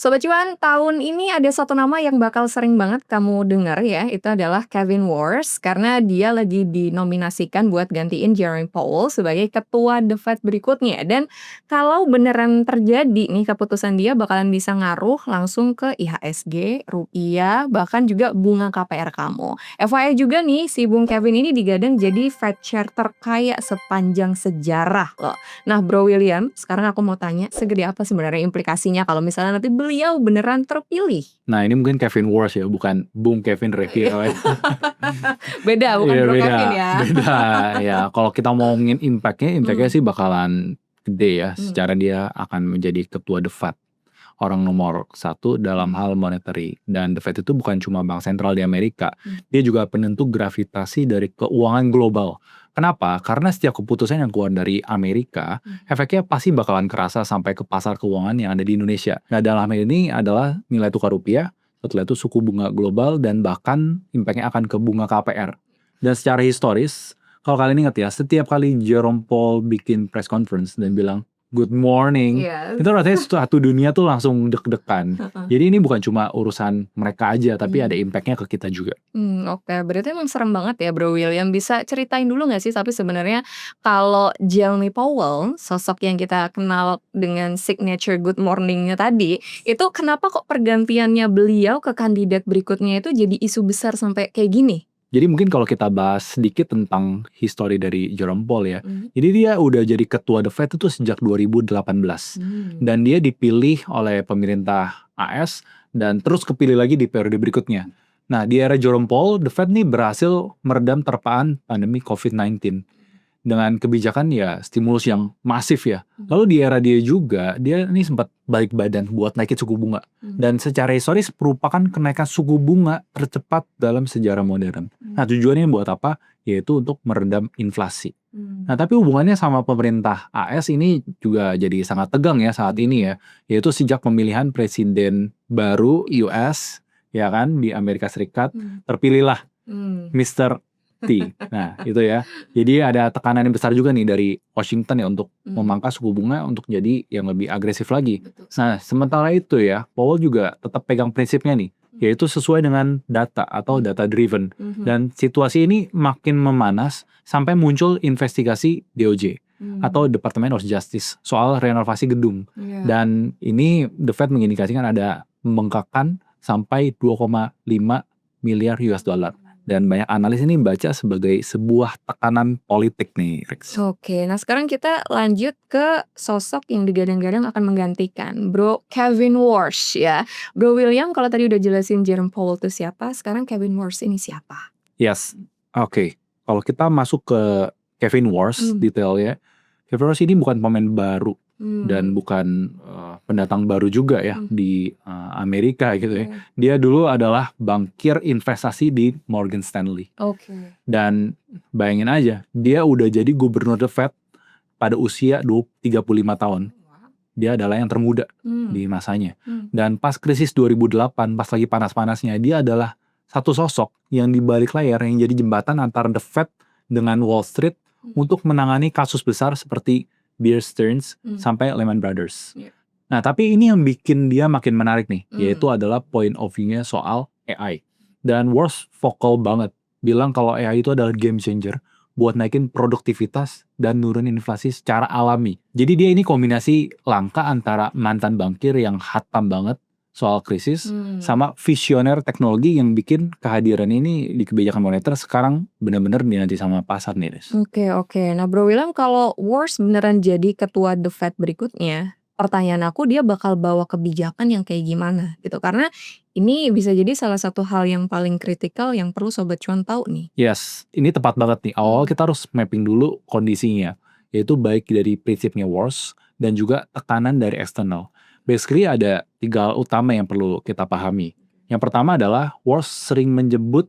Sobat Cuan, tahun ini ada satu nama yang bakal sering banget kamu dengar ya, itu adalah Kevin Warsh karena dia lagi dinominasikan buat gantiin Jerome Powell sebagai ketua The Fed berikutnya. Dan kalau beneran terjadi nih keputusan dia bakalan bisa ngaruh langsung ke IHSG, rupiah, bahkan juga bunga KPR kamu. FYI juga nih, si Bung Kevin ini digadang jadi Fed Chair terkaya sepanjang sejarah loh. Nah, Bro William, sekarang aku mau tanya, segede apa sebenarnya implikasinya kalau misalnya nanti beliau beneran terpilih? Nah, ini mungkin Kevin Warsh ya, bukan Bung Kevin Reki. Beda, bukan Iya, Bro beda, Kevin ya. beda. Ya, kalau kita mau ngomongin impactnya sih bakalan gede ya. Hmm. Secara dia akan menjadi ketua The Fed, orang nomor 1 dalam hal monetary. Dan The Fed itu bukan cuma bank sentral di Amerika, dia juga penentu gravitasi dari keuangan global. Kenapa? Karena setiap keputusan yang keluar dari Amerika, efeknya pasti bakalan kerasa sampai ke pasar keuangan yang ada di Indonesia. Nah, dalam hal ini adalah nilai tukar rupiah, setelah itu suku bunga global, dan bahkan impactnya akan ke bunga KPR. Dan secara historis, kalau kalian ingat ya, setiap kali Jerome Powell bikin press conference dan bilang, good morning, Yes. itu rasanya satu dunia tuh langsung deg-degan. Jadi ini bukan cuma urusan mereka aja, tapi ada impactnya ke kita juga. Oke, berarti emang serem banget ya Bro William. Bisa ceritain dulu gak sih, tapi sebenarnya kalau Jeremy Powell, sosok yang kita kenal dengan signature good morning-nya tadi, itu kenapa kok pergantiannya beliau ke kandidat berikutnya itu jadi isu besar sampai kayak gini? Jadi mungkin kalau kita bahas sedikit tentang history dari Jerome Powell ya. Jadi dia udah jadi ketua The Fed itu sejak 2018. Dan dia dipilih oleh pemerintah AS dan terus kepilih lagi di periode berikutnya. Nah, di era Jerome Powell, The Fed nih berhasil meredam terpaan pandemi COVID-19 dengan kebijakan ya stimulus yang masif ya. Lalu di era dia juga, dia ini sempat balik badan buat naikin suku bunga. Dan secara historis merupakan kenaikan suku bunga tercepat dalam sejarah modern. Nah, tujuannya buat apa? Yaitu untuk meredam inflasi. Nah, tapi hubungannya sama pemerintah AS ini juga jadi sangat tegang ya saat ini ya. Yaitu sejak pemilihan presiden baru US, ya kan, di Amerika Serikat, terpilihlah Mr. T. Nah, itu ya. Jadi ada tekanan yang besar juga nih dari Washington ya untuk memangkas suku bunga untuk jadi yang lebih agresif lagi. Nah, sementara itu ya, Powell juga tetap pegang prinsipnya nih, yaitu sesuai dengan data atau data driven. Dan situasi ini makin memanas sampai muncul investigasi DOJ atau Department of Justice soal renovasi gedung. Dan ini The Fed mengindikasikan ada pembengkakan sampai 2,5 miliar US dollar. Dan banyak analis ini baca sebagai sebuah tekanan politik nih, Rex. Oke, nah sekarang kita lanjut ke sosok yang digadang-gadang akan menggantikan Bro Kevin Warsh ya. Bro William, kalau tadi udah jelasin Jerome Powell itu siapa, sekarang Kevin Warsh ini siapa? Yes, oke. Kalau kita masuk ke Kevin Warsh detailnya, Kevin Warsh ini bukan pemain baru dan bukan pendatang baru juga ya di Amerika gitu ya. Dia dulu adalah bankir investasi di Morgan Stanley. Dan bayangin aja, dia udah jadi gubernur The Fed pada usia 35 tahun. Dia adalah yang termuda di masanya. Dan pas krisis 2008, pas lagi panas-panasnya, dia adalah satu sosok yang di balik layar yang jadi jembatan antara The Fed dengan Wall Street untuk menangani kasus besar seperti Bear Stearns sampai Lehman Brothers. Nah, tapi ini yang bikin dia makin menarik nih, yaitu adalah point of view-nya soal AI. Dan Warsh vokal banget, bilang kalau AI itu adalah game changer buat naikin produktivitas dan nurunin inflasi secara alami. Jadi dia ini kombinasi langka antara mantan bankir yang hatam banget soal krisis sama visioner teknologi yang bikin kehadiran ini di kebijakan moneter sekarang benar-benar dinanti sama pasar nih, Riz. Oke. Nah Bro William, kalau Warsh beneran jadi ketua The Fed berikutnya, pertanyaan aku dia bakal bawa kebijakan yang kayak gimana gitu. Karena ini bisa jadi salah satu hal yang paling kritikal yang perlu Sobat Cuan tahu nih. Yes, ini tepat banget nih. Awal kita harus mapping dulu kondisinya, yaitu baik dari prinsipnya Warsh dan juga tekanan dari eksternal. Basically ada 3 hal utama yang perlu kita pahami. Yang pertama adalah Warsh sering menyebut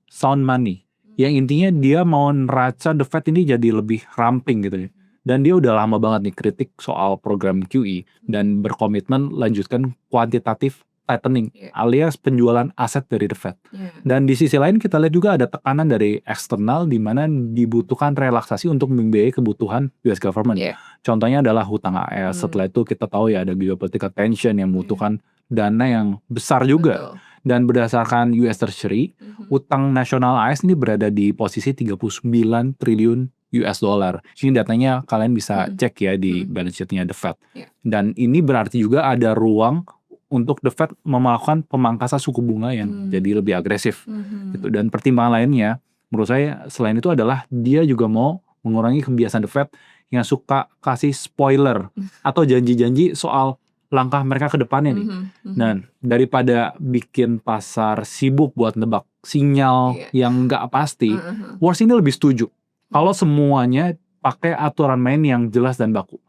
sound money. Yang intinya dia mau neraca The Fed ini jadi lebih ramping gitu ya. Dan dia udah lama banget nih kritik soal program QE dan berkomitmen lanjutkan quantitative tightening alias penjualan aset dari The Fed. Dan di sisi lain kita lihat juga ada tekanan dari eksternal di mana dibutuhkan relaksasi untuk membiayai kebutuhan US government. Contohnya adalah hutang AS. Setelah itu kita tahu ya ada geopolitical tension yang membutuhkan dana yang besar juga. Betul. Dan berdasarkan US Treasury, utang nasional AS ini berada di posisi 39 triliun US dollar. Ini datanya kalian bisa cek ya di balance sheet-nya The Fed. Yeah. Dan ini berarti juga ada ruang untuk The Fed melakukan pemangkasan suku bunga yang jadi lebih agresif. Gitu. Dan pertimbangan lainnya, menurut saya selain itu adalah dia juga mau mengurangi kebiasaan The Fed yang suka kasih spoiler atau janji-janji soal langkah mereka ke depannya nih. Dan daripada bikin pasar sibuk buat nebak sinyal yang nggak pasti, Wars ini lebih setuju kalau semuanya pakai aturan main yang jelas dan baku.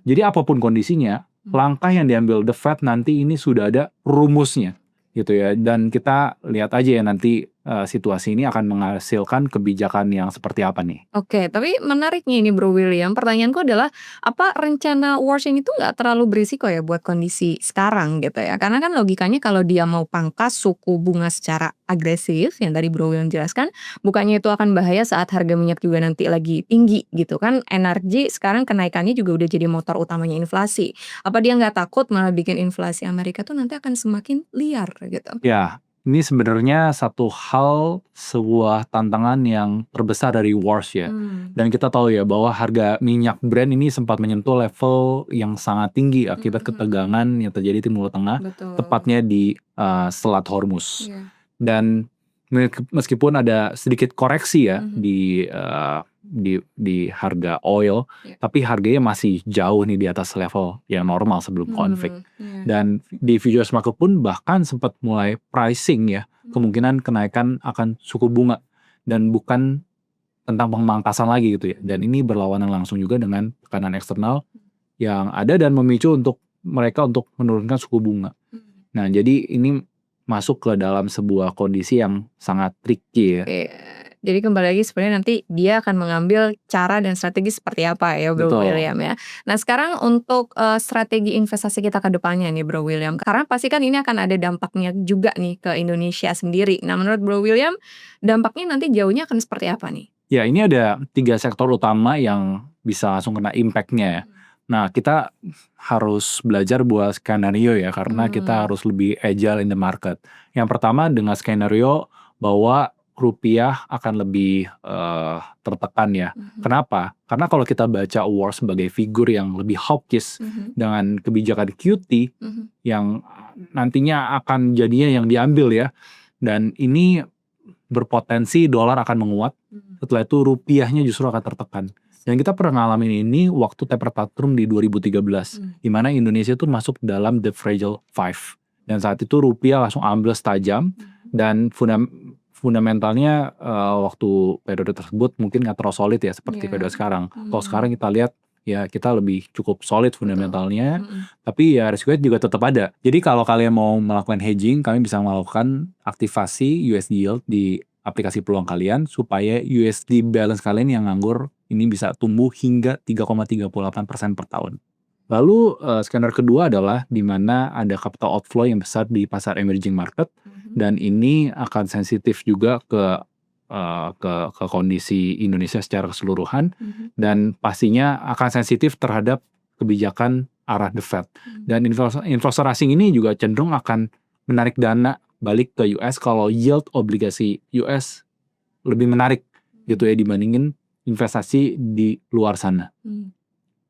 Jadi apapun kondisinya, langkah yang diambil The Fed nanti ini sudah ada rumusnya gitu ya. Dan kita lihat aja ya nanti situasi ini akan menghasilkan kebijakan yang seperti apa nih. Oke, tapi menariknya ini Bro William, pertanyaanku adalah apa rencana Wars ini tuh nggak terlalu berisiko ya buat kondisi sekarang gitu ya? Karena kan logikanya kalau dia mau pangkas suku bunga secara agresif yang tadi Bro William jelaskan, bukannya itu akan bahaya saat harga minyak juga nanti lagi tinggi gitu kan? Energi sekarang kenaikannya juga udah jadi motor utamanya inflasi. Apa dia nggak takut malah bikin inflasi Amerika tuh nanti akan semakin liar gitu? Ya, ini sebenarnya satu hal, sebuah tantangan yang terbesar dari Wars ya. Dan kita tahu ya bahwa harga minyak Brent ini sempat menyentuh level yang sangat tinggi akibat ketegangan yang terjadi di Timur Tengah, Betul. tepatnya di Selat Hormuz. Iya. Dan meskipun ada sedikit koreksi ya di harga oil, tapi harganya masih jauh nih di atas level yang normal sebelum konflik. Dan di futures market pun bahkan sempat mulai pricing ya kemungkinan kenaikan akan suku bunga dan bukan tentang pemangkasan lagi gitu ya. Dan ini berlawanan langsung juga dengan tekanan eksternal yang ada dan memicu untuk mereka untuk menurunkan suku bunga. Nah, jadi ini masuk ke dalam sebuah kondisi yang sangat tricky ya. Jadi kembali lagi sebenarnya nanti dia akan mengambil cara dan strategi seperti apa ya Bro Betul. William ya. Nah sekarang untuk strategi investasi kita ke depannya nih Bro William. Karena pasti kan ini akan ada dampaknya juga nih ke Indonesia sendiri. Nah menurut Bro William dampaknya nanti jauhnya akan seperti apa nih? Ya, ini ada 3 sektor utama yang bisa langsung kena impact-nya ya. Nah, kita harus belajar buat skenario ya, karena kita harus lebih agile in the market. Yang pertama dengan skenario bahwa rupiah akan lebih tertekan ya. Kenapa? Karena kalau kita baca Wars sebagai figur yang lebih hawkish dengan kebijakan QT yang nantinya akan jadinya yang diambil ya. Dan ini berpotensi dolar akan menguat, setelah itu rupiahnya justru akan tertekan. Dan kita pernah ngalamin ini waktu taper tantrum di 2013, di mana Indonesia itu masuk dalam the fragile five. Dan saat itu rupiah langsung ambles tajam, dan fundamentalnya waktu periode tersebut mungkin nggak terlalu solid ya seperti periode sekarang. Kalau sekarang kita lihat ya kita lebih cukup solid fundamentalnya, tapi ya risikonya juga tetap ada. Jadi kalau kalian mau melakukan hedging, kalian bisa melakukan aktivasi USD yield di aplikasi peluang kalian supaya USD balance kalian yang nganggur ini bisa tumbuh hingga 3,38% per tahun. Lalu skenario kedua adalah di mana ada capital outflow yang besar di pasar emerging market, dan ini akan sensitif juga ke kondisi Indonesia secara keseluruhan, dan pastinya akan sensitif terhadap kebijakan arah The Fed. Dan investor asing ini juga cenderung akan menarik dana balik ke US kalau yield obligasi US lebih menarik gitu ya dibandingin investasi di luar sana.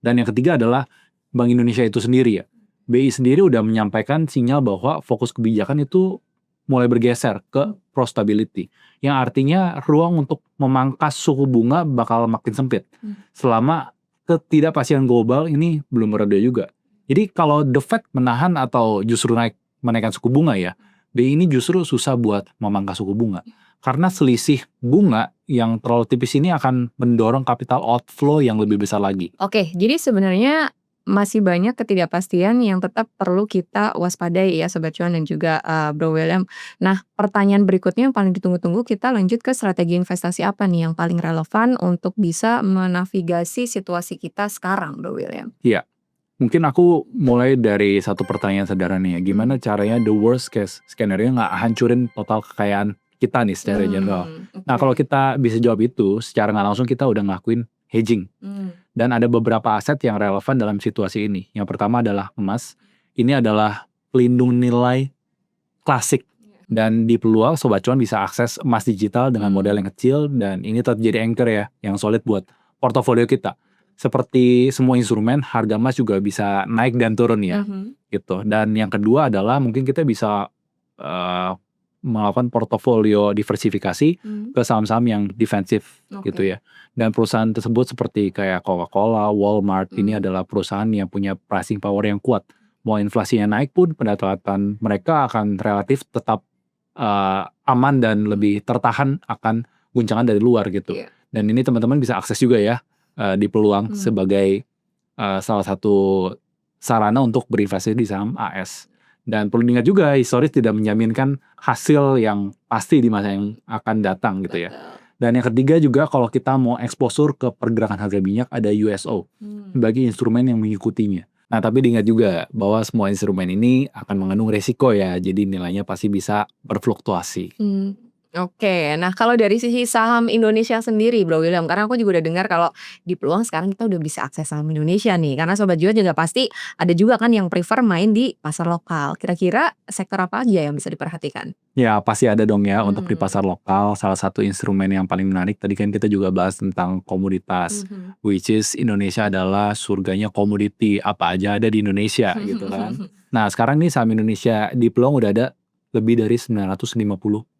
Dan yang ketiga adalah Bank Indonesia itu sendiri ya. BI sendiri udah menyampaikan sinyal bahwa fokus kebijakan itu mulai bergeser ke pro-stability, yang artinya ruang untuk memangkas suku bunga bakal makin sempit selama ketidakpastian global ini belum mereda juga. Jadi kalau The Fed menahan atau justru menaikkan suku bunga ya, BI ini justru susah buat memangkas suku bunga. Karena selisih bunga yang terlalu tipis ini akan mendorong capital outflow yang lebih besar lagi. Oke, jadi sebenarnya masih banyak ketidakpastian yang tetap perlu kita waspadai ya Sobat Cuan dan juga Bro William. Nah pertanyaan berikutnya yang paling ditunggu-tunggu, kita lanjut ke strategi investasi apa nih yang paling relevan untuk bisa menavigasi situasi kita sekarang Bro William? Iya, mungkin aku mulai dari satu pertanyaan sederhana ya. Gimana caranya the worst case skenario nggak hancurin total kekayaan kita nih secara general. Nah kalau kita bisa jawab itu, secara nggak langsung kita udah ngelakuin hedging. Dan ada beberapa aset yang relevan dalam situasi ini. Yang pertama adalah emas. Ini adalah pelindung nilai klasik. Dan di peluang Sobat Cuan bisa akses emas digital dengan modal yang kecil, dan ini tetap jadi anchor ya, yang solid buat portofolio kita. Seperti semua instrumen, harga emas juga bisa naik dan turun ya, gitu. Dan yang kedua adalah mungkin kita bisa melakukan portofolio diversifikasi ke saham-saham yang defensif gitu ya. Dan perusahaan tersebut seperti kayak Coca-Cola, Walmart, ini adalah perusahaan yang punya pricing power yang kuat. Mau inflasinya naik pun pendapatan mereka akan relatif tetap aman dan lebih tertahan akan guncangan dari luar gitu. Dan ini teman-teman bisa akses juga ya di peluang sebagai salah satu sarana untuk berinvestasi di saham AS. Dan perlu diingat juga, historis tidak menjaminkan hasil yang pasti di masa yang akan datang gitu ya. Dan yang ketiga juga, kalau kita mau exposure ke pergerakan harga minyak, ada USO sebagai instrumen yang mengikutinya. Nah, tapi diingat juga bahwa semua instrumen ini akan mengandung resiko ya, jadi nilainya pasti bisa berfluktuasi. Oke, nah kalau dari sisi saham Indonesia sendiri Bro William, karena aku juga udah dengar kalau di peluang sekarang kita udah bisa akses saham Indonesia nih, karena Sobat Cuan juga pasti ada juga kan yang prefer main di pasar lokal. Kira-kira sektor apa aja yang bisa diperhatikan? Ya, pasti ada dong ya untuk di pasar lokal. Salah satu instrumen yang paling menarik, tadi kan kita juga bahas tentang komoditas, which is Indonesia adalah surganya komoditi, apa aja ada di Indonesia gitu kan. Nah, sekarang nih saham Indonesia di peluang udah ada lebih dari 950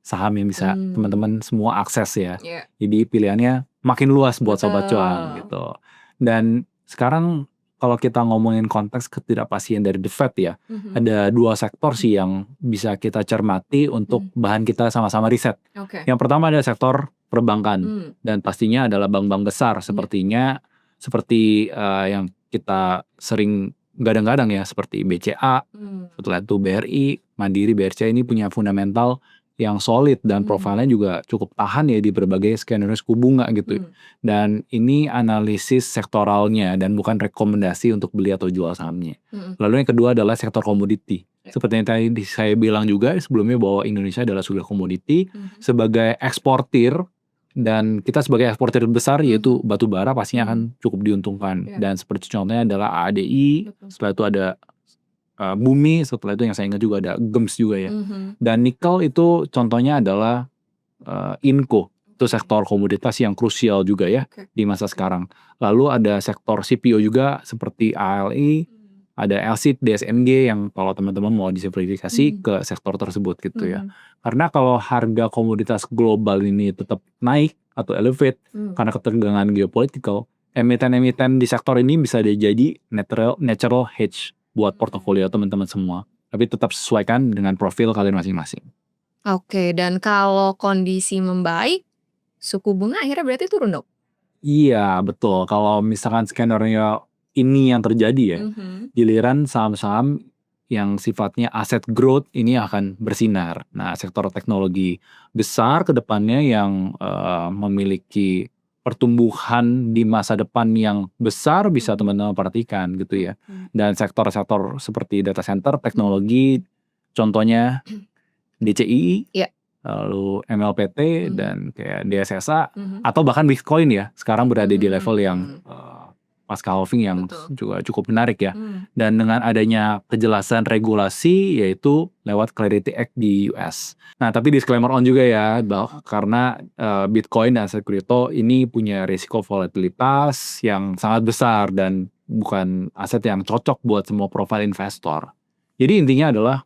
saham yang bisa teman-teman semua akses ya. Jadi pilihannya makin luas buat Sobat Cuan gitu. Dan sekarang kalau kita ngomongin konteks ketidakpastian dari The Fed ya, ada dua sektor sih yang bisa kita cermati untuk bahan kita sama-sama riset. Yang pertama ada sektor perbankan, dan pastinya adalah bank-bank besar seperti yang kita sering gadang-gadang ya, seperti BCA, setelah itu BRI, Mandiri, BRC ini punya fundamental yang solid dan profilnya juga cukup tahan ya di berbagai skenario suku bunga gitu. Dan ini analisis sektoralnya dan bukan rekomendasi untuk beli atau jual sahamnya. Lalu yang kedua adalah sektor komoditi. Seperti yang tadi saya bilang juga sebelumnya bahwa Indonesia adalah sudah komoditi sebagai eksportir, dan kita sebagai eksportir besar yaitu batu bara pastinya akan cukup diuntungkan. Dan seperti contohnya adalah ADI, setelah itu ada Bumi, setelah itu yang saya ingat juga ada GEMS juga ya. Dan nikel itu contohnya adalah Inco, itu sektor komoditas yang krusial juga ya di masa sekarang. Lalu ada sektor CPO juga seperti ALI, ada LSIT, DSMG yang kalau teman-teman mau disimplifikasi ke sektor tersebut gitu ya. Karena kalau harga komoditas global ini tetap naik atau elevate karena ketegangan geopolitikal, emiten-emiten di sektor ini bisa jadi natural hedge buat portofolio teman-teman semua. Tapi tetap sesuaikan dengan profil kalian masing-masing. Oke, dan kalau kondisi membaik, suku bunga akhirnya berarti turun dong? Iya, betul. Kalau misalkan skenario ini yang terjadi ya, giliran saham-saham yang sifatnya aset growth ini akan bersinar. Nah, sektor teknologi besar ke depannya yang memiliki pertumbuhan di masa depan yang besar bisa teman-teman perhatikan gitu ya. Dan sektor-sektor seperti data center, teknologi, contohnya DCI, lalu MLPT dan kayak DSSA, atau bahkan Bitcoin ya, sekarang berada di level yang pasca halving yang juga cukup menarik ya. Dan dengan adanya kejelasan regulasi yaitu lewat Clarity Act di US. Nah, tapi disclaimer on juga ya, karena Bitcoin dan aset kripto ini punya risiko volatilitas yang sangat besar dan bukan aset yang cocok buat semua profil investor. Jadi intinya adalah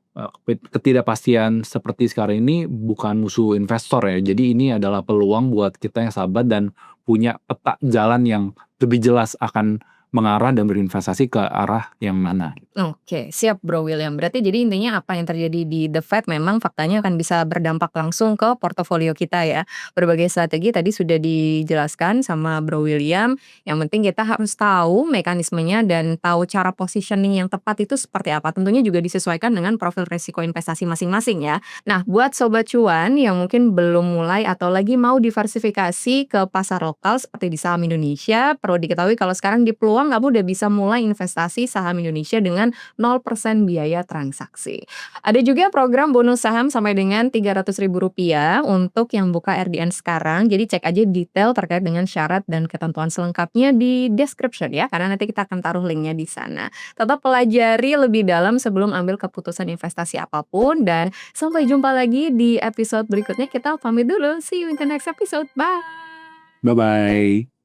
ketidakpastian seperti sekarang ini bukan musuh investor ya. Jadi ini adalah peluang buat kita yang sabar dan punya peta jalan yang lebih jelas akan mengarah dan berinvestasi ke arah yang mana. Oke, siap Bro William. Berarti jadi intinya apa yang terjadi di The Fed memang faktanya akan bisa berdampak langsung ke portofolio kita ya. Berbagai strategi tadi sudah dijelaskan sama Bro William. Yang penting kita harus tahu mekanismenya dan tahu cara positioning yang tepat itu seperti apa. Tentunya juga disesuaikan dengan profil resiko investasi masing-masing ya. Nah, buat Sobat Cuan yang mungkin belum mulai atau lagi mau diversifikasi ke pasar lokal seperti di saham Indonesia, perlu diketahui kalau sekarang di peluang peluang kamu udah bisa mulai investasi saham Indonesia dengan 0% biaya transaksi. Ada juga program bonus saham sampai dengan Rp300.000 untuk yang buka RDN sekarang. Jadi cek aja detail terkait dengan syarat dan ketentuan selengkapnya di description ya, karena nanti kita akan taruh linknya di sana. Tetap pelajari lebih dalam sebelum ambil keputusan investasi apapun, dan sampai jumpa lagi di episode berikutnya. Kita pamit dulu. See you in the next episode. Bye. Bye-bye.